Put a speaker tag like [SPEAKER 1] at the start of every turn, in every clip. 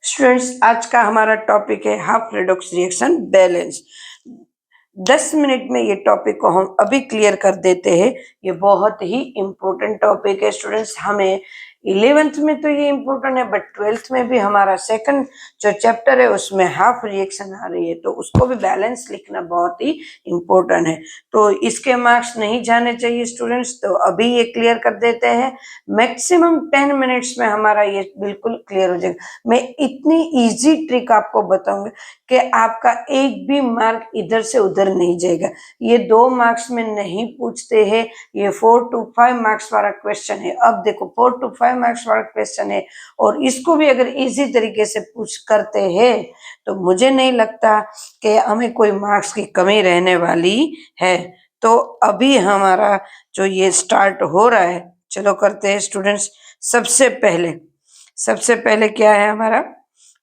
[SPEAKER 1] Students, आज का हमारा टॉपिक है half redox reaction balance. 10 minute में ये टॉपिक को हम अभी क्लियर कर देते हैं। ये बहुत ही इम्पोर्टेंट टॉपिक है स्टूडेंट्स। हमें 11th में तो ये इम्पोर्टेंट है, बट 12th में भी हमारा सेकंड जो चैप्टर है उसमें हाफ रिएक्शन आ रही है, तो उसको भी बैलेंस लिखना बहुत ही इम्पोर्टेंट है। तो इसके मार्क्स नहीं जाने चाहिए स्टूडेंट्स, तो अभी ये क्लियर कर देते हैं। मैक्सिमम 10 मिनट्स में हमारा ये बिल्कुल क्लियर हो जाएगा। मैं इतनी इजी ट्रिक आपको बताऊंगी कि आपका एक भी मार्क इधर से उधर नहीं जाएगा। ये 2 मार्क्स में नहीं पूछते हैं, ये 4 to 5 मार्क्स वाला क्वेश्चन है। अब देखो 4 to 5 मार्क्स वाला क्वेश्चन है और इसको भी अगर इजी तरीके से पूछ करते हैं तो मुझे नहीं लगता कि हमें कोई मार्क्स की कमी रहने वाली है। तो अभी हमारा जो ये स्टार्ट हो रहा है, चलो करते हैं स्टूडेंट्स। सबसे पहले क्या है हमारा,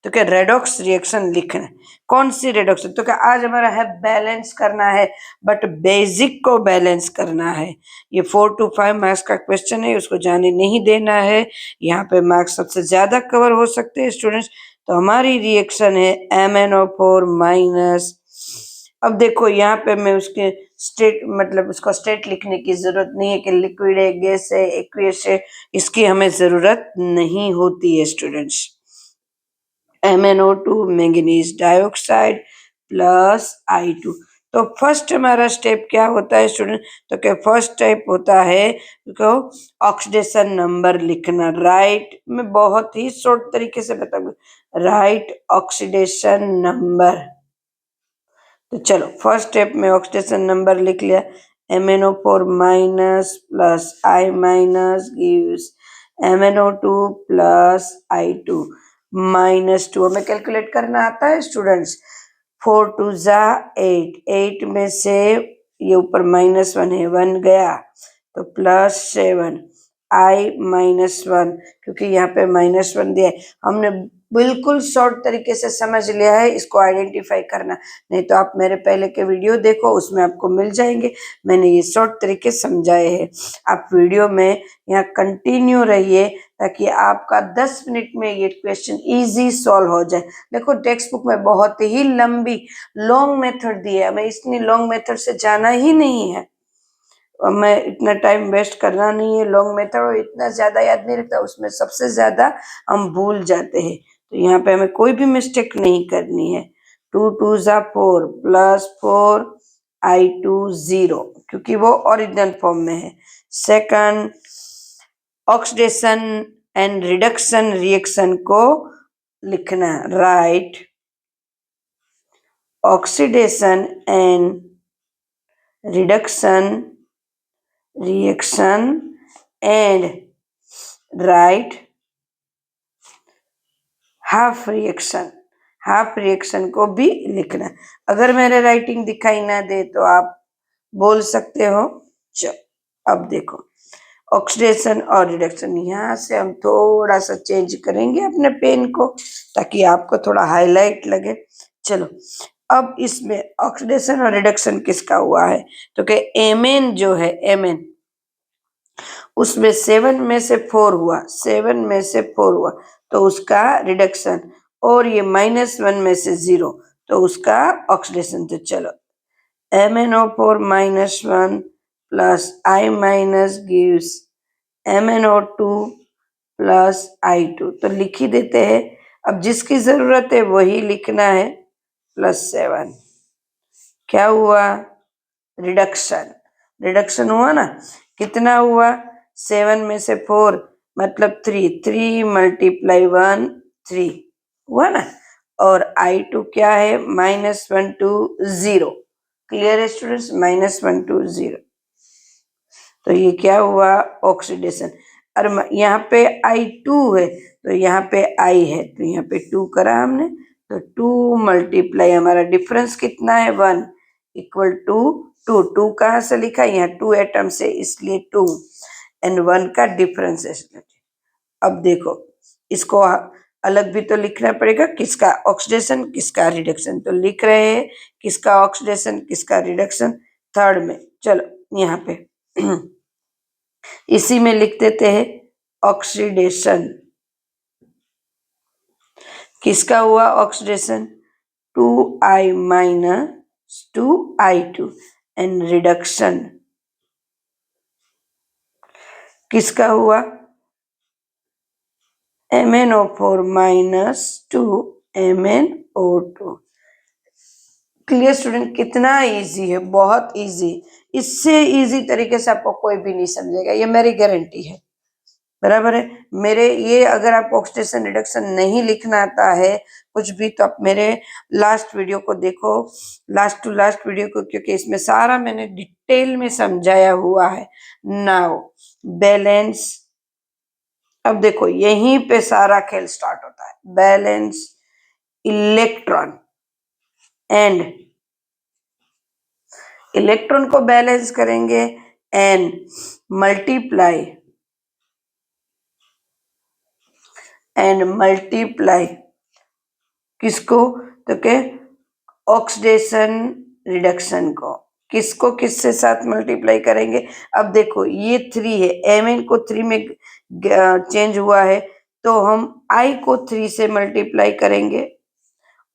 [SPEAKER 1] तो क्या रेडॉक्स रिएक्शन लिखना है। कौन सी रेडॉक्स, तो क्या आज हमारा है बैलेंस करना है, बट बेसिक को बैलेंस करना है। ये 4 to 5 मार्क्स का क्वेश्चन है, उसको जाने नहीं देना है। यहाँ पे मार्क्स सबसे ज्यादा कवर हो सकते हैं स्टूडेंट्स। तो हमारी रिएक्शन है MnO4 माइनस। अब देखो यहाँ पे मैं उसके स्टेट मतलब उसका स्टेट लिखने की जरूरत नहीं है कि लिक्विड है, गैस है, एक्वियस है, इसकी हमें जरूरत नहीं होती है students. MnO2 manganese dioxide plus I2। तो फर्स्ट हमारा स्टेप क्या होता है स्टूडेंट, तो क्या फर्स्ट स्टेप होता है तो ऑक्सीडेशन नंबर लिखना। राइट, मैं बहुत ही शॉर्ट तरीके से बताऊंगा, राइट ऑक्सीडेशन नंबर। तो चलो फर्स्ट स्टेप में ऑक्सीडेशन नंबर लिख लिया, MnO4 minus plus I minus gives MnO2 plus I2 -2। हमें कैलकुलेट करना आता है स्टूडेंट्स। 4 2 जा 8, 8 में से ये ऊपर -1 है, 1 गया तो +7 I -1, क्योंकि यहाँ पे -1 दिया है। हमने बिल्कुल शॉर्ट तरीके से समझ लिया है इसको आइडेंटिफाई करना, नहीं तो आप मेरे पहले के वीडियो देखो, उसमें आपको मिल जाएंगे। मैंने ये शॉर्ट तरीके समझाए हैं। आप वीडियो में यहाँ कंटिन्यू रहिए ताकि आपका 10 मिनट में ये क्वेश्चन इजी सॉल्व हो जाए। देखो टेक्स्ट बुक में बहुत ही लंबी लॉन्ग मेथड दी है, हमें इतनी लॉन्ग मेथड से जाना ही नहीं है। हमें इतना टाइम वेस्ट करना नहीं है लॉन्ग मेथड, और इतना ज्यादा याद नहीं रखता, उसमें सबसे ज्यादा हम भूल जाते हैं। तो यहाँ पे हमें कोई भी मिस्टेक नहीं करनी है। 2 2 जा 4 +4 I2 0, क्योंकि वो ओरिजिनल फॉर्म में है। Second, oxidation and reduction reaction को लिखना, right oxidation and reduction reaction and right half reaction. Half reaction को भी लिखना। अगर मेरे राइटिंग दिखाई ना दे तो आप बोल सकते हो। चलो अब देखो ऑक्सीडेशन और रिडक्शन, यहाँ से हम थोड़ा सा चेंज करेंगे अपने पेन को ताकि आपको थोड़ा हाईलाइट लगे। चलो अब इसमें ऑक्सीडेशन और रिडक्शन किसका हुआ है, तो कि Mn जो है Mn, उसमें 7 में से 4 हुआ, 7 में से 4 हुआ तो उसका रिडक्शन, और ये -1 में से 0 तो उसका ऑक्सीडेशन। तो चलो MnO4 -1 plus I minus gives MnO2 plus I2, तो लिख ही देते हैं। अब जिसकी जरूरत है वही लिखना है। +7 क्या हुआ, रिडक्शन। रिडक्शन हुआ ना, कितना हुआ, 7 में से 4 मतलब 3, 3 × 1 3 हुआ ना। और I2 क्या है, -1 to 0। क्लियर है स्टूडेंट्स, -1 to 0। तो ये क्या हुआ, ऑक्सीडेशन। और यहाँ पे I2 है तो यहाँ पे I है, तो यहाँ पे 2 करा हमने, तो 2 × हमारा डिफरेंस कितना है, 1 इक्वल टू 2। 2 कहाँ से लिखा, यहाँ 2 एटम से, इसलिए 2 एंड 1 का डिफरेंस है। अब देखो इसको अलग भी तो लिखना पड़ेगा, किसका ऑक्सीडेशन किसका रिडक्शन, तो लिख रहे हैं किसका ऑक्सीडेशन किसका रिडक्शन थर्ड में। चलो यहाँ पे इसी में लिख देते हैं ऑक्सीडेशन, किसका हुआ oxidation? 2I minus 2I2 and reduction किसका हुआ? MnO4 minus 2 MnO2। Clear student? कितना इजी है, बहुत इजी। इससे इजी तरीके से आपको कोई भी नहीं समझेगा, ये मेरी गारंटी है। बराबर है? मेरे ये अगर आपको ऑक्सीडेशन रिडक्शन नहीं लिखना आता है कुछ भी, तो आप मेरे लास्ट वीडियो को देखो, लास्ट टू लास्ट वीडियो को, क्योंकि इसमें सारा मैंने डिटेल में समझाया हुआ है। नाउ बैलेंस, अब देखो यहीं पे सारा खेल स्टार्ट होता है। बैलेंस इलेक्ट्रॉन एंड, इलेक्ट्रॉन को बैलेंस करेंगे एंड मल्टीप्लाई किसको? तो के ऑक्सीडेशन रिडक्शन को। किसको किससे साथ मल्टीप्लाई करेंगे? अब देखो ये 3 है, Mn को 3 में चेंज हुआ है, तो हम I को 3 से मल्टीप्लाई करेंगे।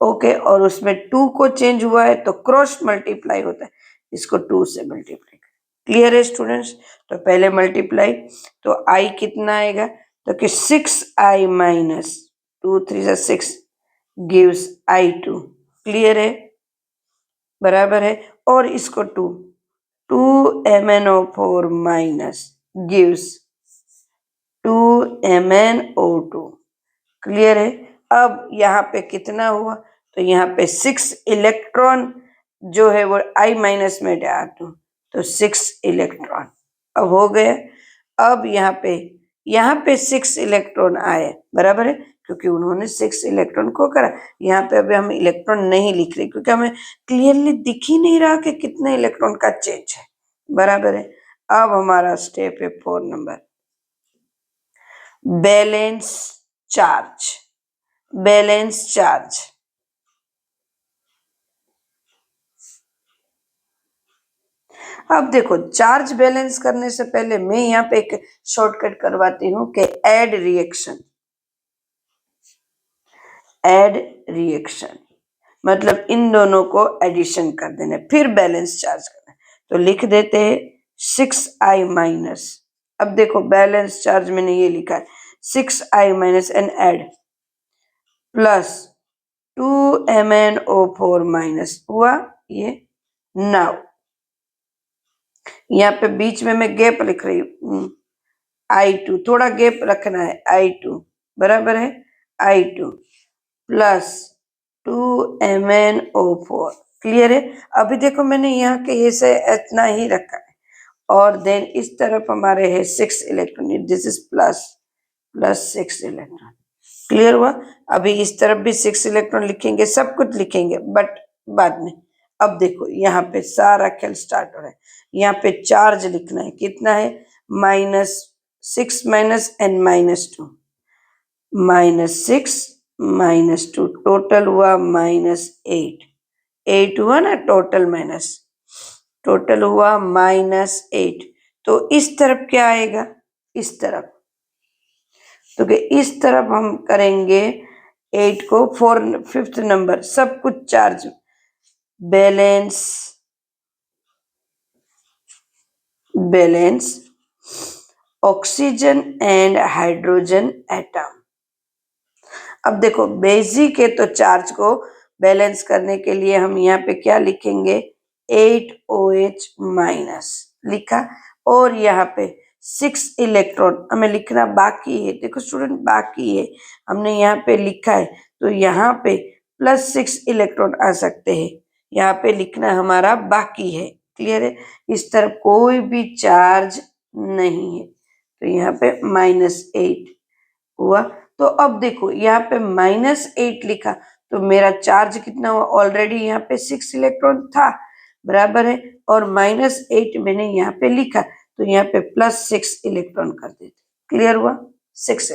[SPEAKER 1] ओके, और उसमें 2 को चेंज हुआ है तो क्रॉस मल्टीप्लाई होता है, इसको 2 से मल्टीप्लाई करें। क्लियर है स्टूडेंट्स? तो पहले मल्टीप्लाई, तो I कितना आएगा? तो कि 6I माइनस 2 3 जा 6 गिव्स I2। क्लियर है? बराबर है? और इसको 2 MnO4 minus gives 2 MnO2। Clear है? अब यहाँ पे कितना हुआ? तो यहाँ पे 6 इलेक्ट्रॉन जो है वो I माइनस में डाल दूं तो 6 इलेक्ट्रॉन अब हो गए। अब यहाँ पे 6 इलेक्ट्रॉन आए, बराबर है, क्योंकि उन्होंने 6 इलेक्ट्रॉन को करा। यहाँ पे अभी हम इलेक्ट्रॉन नहीं लिख रहे क्योंकि हमें क्लियरली दिख ही नहीं रहा कि कितने इलेक्ट्रॉन का चेंज है। बराबर है? अब हमारा स्टेप है 4 number, balance charge. Balance charge, अब देखो चार्ज बैलेंस करने से पहले मैं यहाँ पे एक शॉर्टकट करवाती हूँ कि ऐड रिएक्शन मतलब इन दोनों को एडिशन कर देना, फिर बैलेंस चार्ज करना। तो लिख देते हैं 6I माइनस, अब देखो बैलेंस चार्ज मैंने ये लिखा है 6I minus and add plus 2 MnO4 minus हुआ ये। नाउ यहाँ पे बीच में मैं गैप लिख रही हूँ I2, थोड़ा गैप रखना है I2, बराबर है I2 प्लस 2 MnO4। क्लियर है? अभी देखो मैंने यहाँ के ये से इतना ही रखा है, और देन इस तरफ हमारे है 6 electron, this is plus 6 electron. Clear हुआ? अभी इस तरफ भी 6 इलेक्ट्रॉन लिखेंगे, सब कुछ लिखेंगे बट बाद में। अब देखो यहाँ पे सारा खेल स्टार्ट हो रहा है। यहाँ पे चार्ज लिखना है, कितना है? -6 माइनस एंड -2, -6 -2 टोटल हुआ -8। 8 हुआ ना टोटल, टोटल हुआ -8। तो इस तरफ क्या आएगा? इस तरफ, तो कि इस तरफ हम करेंगे 8 को 5th नंबर, सब कुछ charge. Balance oxygen and hydrogen atom. अब देखो बेसिक है तो चार्ज को बैलेंस करने के लिए हम यहाँ पे क्या लिखेंगे? 8OH माइनस लिखा, और यहाँ पे 6 इलेक्ट्रॉन हमें लिखना बाकी है। देखो स्टूडेंट बाकी है, हमने यहाँ पे लिखा है, तो यहाँ पे +6 इलेक्ट्रॉन आ सकते हैं, यहाँ पे लिखना हमारा बाकी है। क्लियर है? इस तरफ कोई भी चार्ज नहीं है, तो यहाँ पे -8 हुआ। तो अब देखो यहाँ पे -8 लिखा, तो मेरा चार्ज कितना हुआ? ऑलरेडी यहाँ पे 6 इलेक्ट्रॉन था, बराबर है, और -8 मैंने यहाँ पे लिखा, तो यहाँ पे +6 इलेक्ट्रॉन कर देते। क्लियर हुआ? 6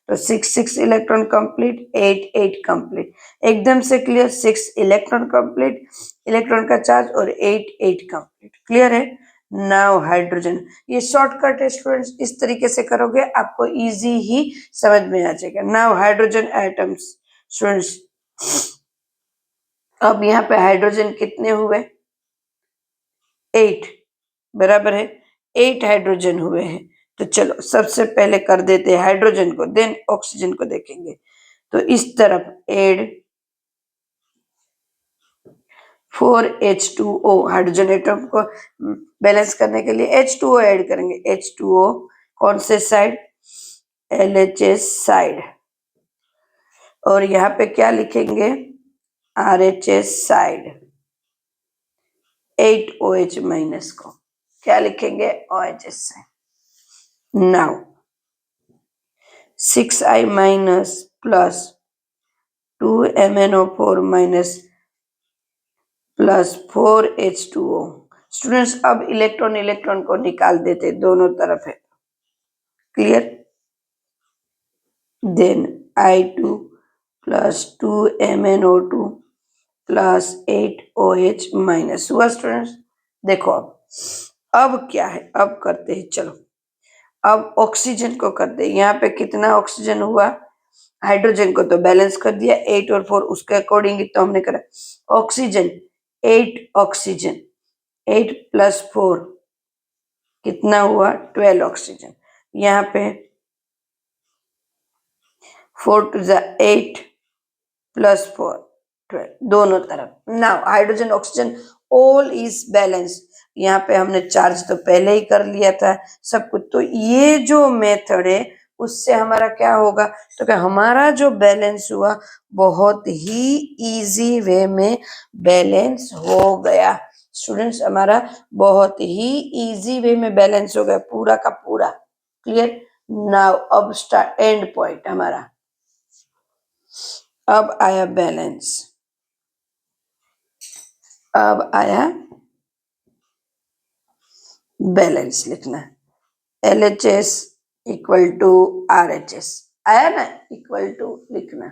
[SPEAKER 1] तो 6 इलेक्ट्रॉन कंप्लीट, 8 कंप्लीट, एकदम से क्लियर। 6 इलेक्ट्रॉन कंप्लीट, इलेक्ट्रॉन का चार्ज, और 8 कंप्लीट। क्लियर है? नाउ हाइड्रोजन, ये शॉर्टकट है स्टूडेंट्स, इस तरीके से करोगे आपको इजी ही समझ में आ जाएगा। नाउ हाइड्रोजन एटम्स, स्टूडेंट्स अब यहाँ पे हाइड्रोजन कितने हुए? 8 बराबर है, 8 हाइड्रोजन हुए हैं। तो चलो सबसे पहले कर देते हैं हाइड्रोजन को, देन ऑक्सीजन को देखेंगे। तो इस तरफ एड 4H2O, हाइड्रोजन एटम को बैलेंस करने के लिए H2O ऐड करेंगे। H2O कौन से साइड? LHS side. और यहाँ पे क्या लिखेंगे? RHS side. 8OH माइनस को क्या लिखेंगे? OHS side. Now 6I minus plus 2MnO4 minus plus 4H2O। Students अब इलेक्ट्रॉन इलेक्ट्रॉन को निकाल देते, दोनों तरफ है। Clear? Then I2 plus 2MnO2 plus 8OH minus हुआ। स्टूडेंट्स देखो अब क्या है, अब करते हैं। चलो अब ऑक्सीजन को करते हैं। यहाँ पे कितना ऑक्सीजन हुआ? हाइड्रोजन को तो बैलेंस कर दिया 8 और 4, उसके अकॉर्डिंग तो हमने करा। ऑक्सीजन 8 ऑक्सीजन, 8 प्लस 4 कितना हुआ? 12 ऑक्सीजन। यहाँ पे 4 to the 8 प्लस 4 12 दोनों तरफ। Now hydrogen oxygen all is balance. यहाँ पे हमने चार्ज तो पहले ही कर लिया था सब कुछ। तो ये जो मेथड है उससे हमारा क्या होगा? तो क्या हमारा जो बैलेंस हुआ बहुत ही इजी वे में बैलेंस हो गया। स्टूडेंट्स हमारा बहुत ही इजी वे में बैलेंस हो गया पूरा का पूरा। क्लियर? नाउ अब स्टार्ट एंड पॉइंट हमारा। अब आया बैलेंस, अब आया बैलेंस लिखना। LHS इक्वल टू RHS आया ना, इक्वल टू लिखना।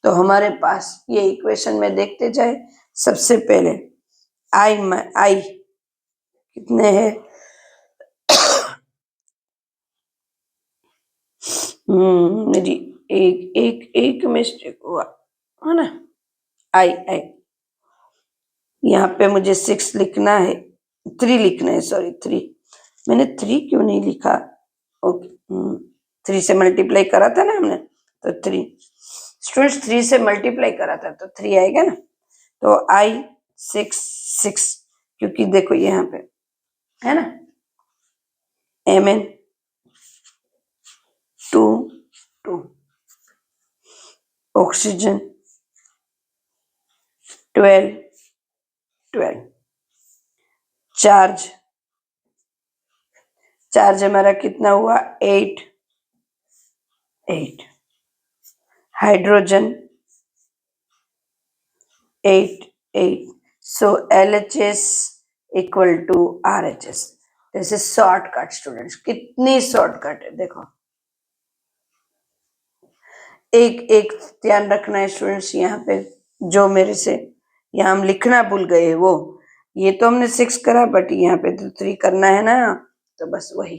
[SPEAKER 1] तो हमारे पास ये इक्वेशन में देखते जाए। सबसे पहले I कितने हैं? मेरी एक मिस्टेक हुआ है ना। I यहाँ पे मुझे 6 लिखना है, 3 लिखना है, सॉरी 3। मैंने 3 क्यों नहीं लिखा? ओके 3 से मल्टीप्लाई करा था ना हमने, तो 3। स्टूडेंट्स 3 से मल्टीप्लाई करा था तो 3 आएगा ना। तो I 6 क्योंकि देखो यहाँ पे है ना Mn 2 ऑक्सीजन 12 चार्ज हमारा कितना हुआ? 8 hydrogen 8 so LHS equal to RHS। जैसे शॉर्टकट स्टूडेंट्स, कितनी शॉर्टकट है देखो। एक ध्यान रखना है स्टूडेंट्स, यहाँ पे जो मेरे से यहाँ हम लिखना भूल गए वो, ये तो हमने 6 करा बट यहाँ पे तो 3 करना है ना, तो बस वही।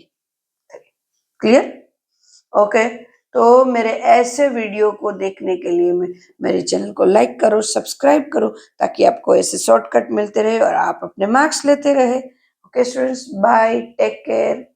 [SPEAKER 1] क्लियर? ओके तो मेरे ऐसे वीडियो को देखने के लिए मेरे चैनल को लाइक करो, सब्सक्राइब करो, ताकि आपको ऐसे शॉर्टकट मिलते रहे और आप अपने मार्क्स लेते रहे। Okay students, bye, take care.